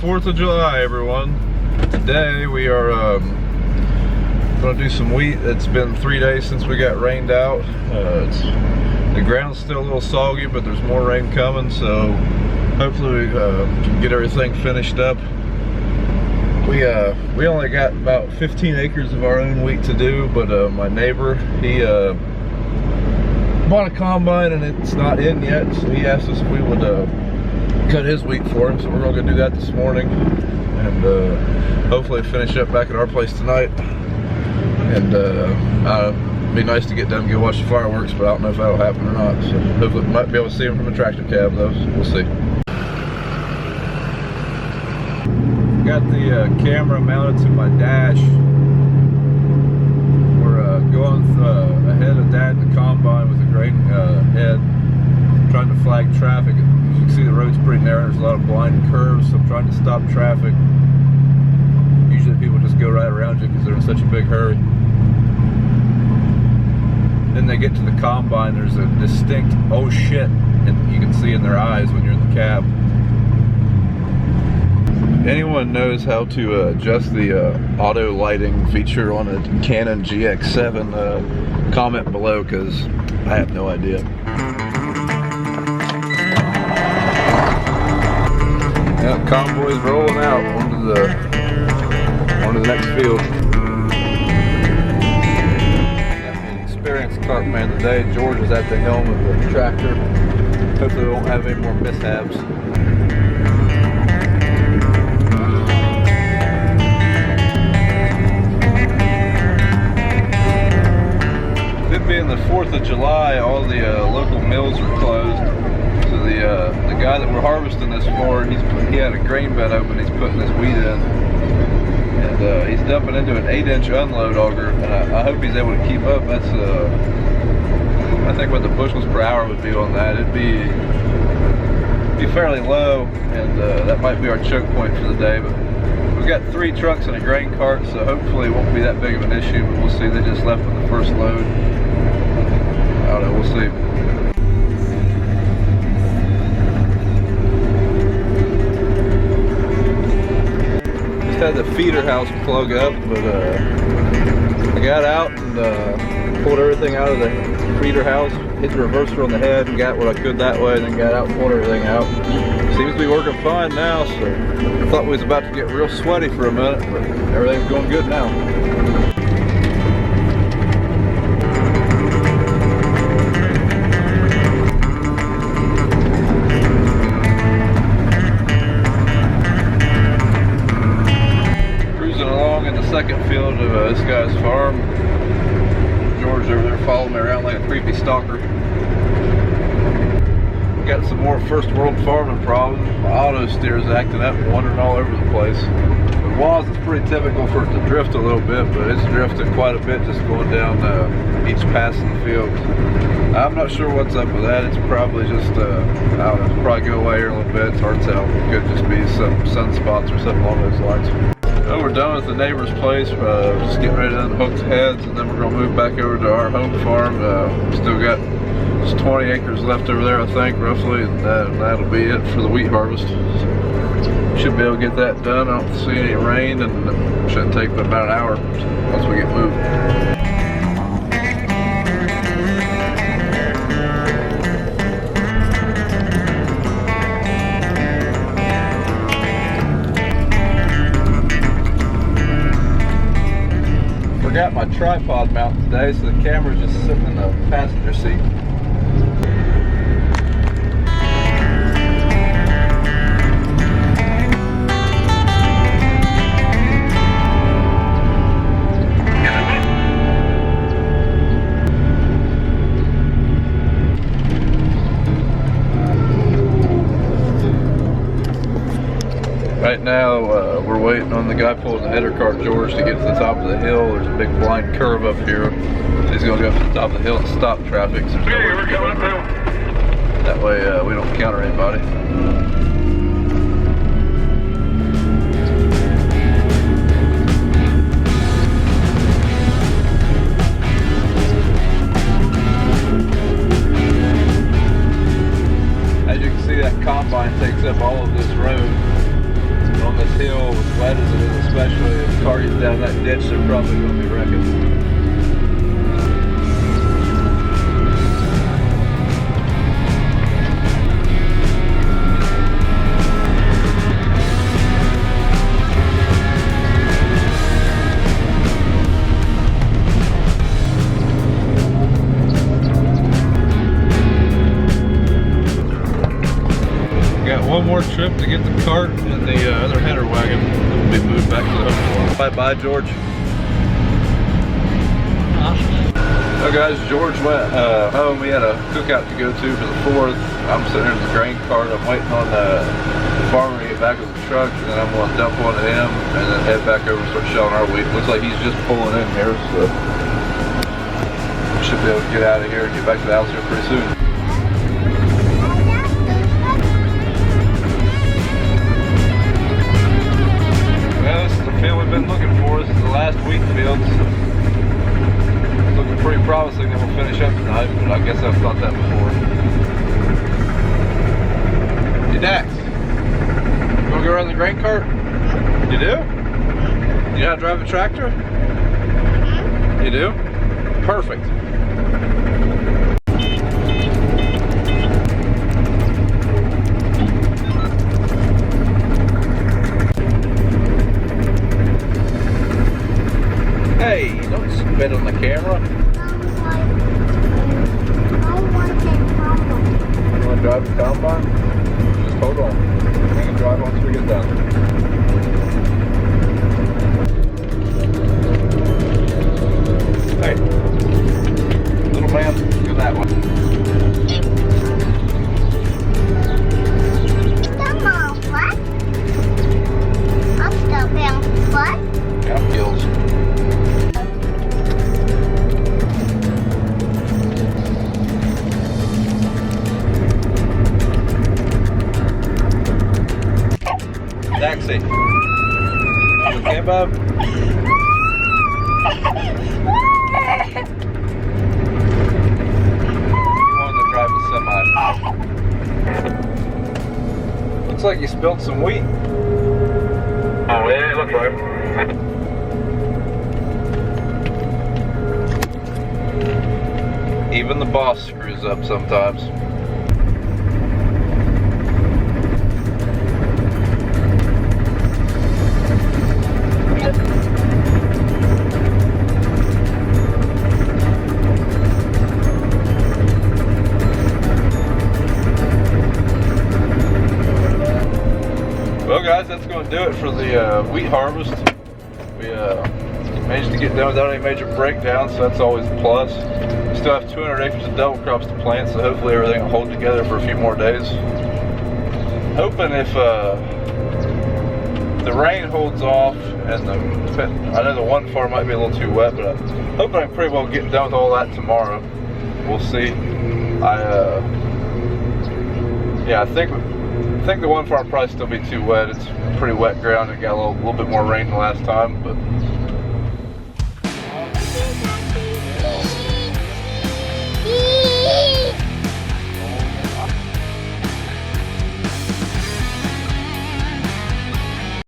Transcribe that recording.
4th of July, everyone. Today we are gonna do some wheat. It's been 3 days since we got rained out. The ground's still a little soggy, but there's more rain coming, so hopefully we can get everything finished up. We only got about 15 acres of our own wheat to do, but my neighbor, he bought a combine and it's not in yet, so he asked us if we would cut his wheat for him, so we're gonna go do that this morning and hopefully finish up back at our place tonight. And it'd be nice to get done and go watch the fireworks, but I don't know if that'll happen or not, so hopefully we might be able to see them from a tractor cab though, so we'll see. Got the camera mounted to my dash. We're going ahead of Dad in the combine with a grain head, trying to flag traffic. As you can see, the road's pretty narrow. There's a lot of blind curves, so I'm trying to stop traffic. Usually people just go right around you because they're in such a big hurry. Then they get to the combine, there's a distinct "oh shit" and you can see in their eyes when you're in the cab. Anyone knows how to adjust the auto lighting feature on a Canon GX7, comment below, because I have no idea. Yeah, convoy's rolling out onto the next field. Got an experienced cartman today. George is at the helm of the tractor. Hopefully we won't have any more mishaps. Being the 4th of July, all the local mills are closed. So the guy that we're harvesting this for, he had a grain bed open. He's putting this wheat in, and he's dumping into an 8-inch unload auger. And I hope he's able to keep up. That's I think what the bushels per hour would be on that. It'd be fairly low, and that might be our choke point for the day. But we've got 3 trucks and a grain cart, so hopefully it won't be that big of an issue. But we'll see. They just left with the first load. I don't know, we'll see. Just had the feeder house plug up, but I got out and pulled everything out of the feeder house, hit the reverser on the head and got what I could that way, and then got out and pulled everything out. Seems to be working fine now, so I thought we was about to get real sweaty for a minute, but everything's going good now. Second field of this guy's farm. George over there following me around like a creepy stalker. Got some more first world farming problems. My auto steer's acting up and wandering all over the place. The walls, it's pretty typical for it to drift a little bit, but it's drifting quite a bit just going down each pass in the field. I'm not sure what's up with that. It's probably just, I don't know, it'll probably go away here in a little bit. It's hard to tell. It could just be some sunspots or something along those lines. Well, we're done with the neighbor's place. Just getting ready to unhook the heads, and then we're going to move back over to our home farm. Still got just 20 acres left over there, I think, roughly, and that'll be it for the wheat harvest. So should be able to get that done. I don't see any rain, and it shouldn't take but about an hour once we get moving. Got my tripod mount today, so the camera's just sitting in the passenger seat. Right now, we're waiting on the guy pulling the header cart, George, to get to the top of the hill. There's a big blind curve up here. He's going to go up to the top of the hill and stop traffic. So we're coming up. That way we don't encounter anybody. As you can see, that combine takes up all of this road. On wet as it is, especially if the car gets down that ditch, they're probably going to be wrecking. Got one more trip to get the cart and the other header wagon. We'll be moved back to the home. Bye-bye, George. So guys, George went home. We had a cookout to go to for the 4th. I'm sitting in the grain cart. I'm waiting on the farmer to get back with the truck, and then I'm going to dump one to him and then head back over and start shelling our wheat. Looks like he's just pulling in here, so we should be able to get out of here and get back to the house here pretty soon. Field we've been looking for. This is the last wheat field. It's looking pretty promising that we'll finish up tonight, but I guess I've thought that before. Hey Dax, you want to go around the grain cart? You do? You know how to drive a tractor? You do? Perfect. Hey, don't spit on the camera. You want to drive the combine? Just hold on. We can drive once we get done. Hey, little man, go that way. Come on, what? I'm still being what? Calf gills. Taxi. You okay, Bob? You wanted to drive a semi. Looks like you spilled some wheat. Oh yeah, looks like. Even the boss screws up sometimes. Well guys, that's going to do it for the wheat harvest. We managed to get done without any major breakdowns, so that's always a plus. We still have 200 acres of double crops to plant, so hopefully everything will hold together for a few more days. Hoping if the rain holds off, and I know the one farm might be a little too wet, but I'm hoping I can pretty well get done with all that tomorrow. We'll see. Yeah, I think the one farm will probably still be too wet. It's pretty wet ground. It got a little bit more rain the last time, but Eee!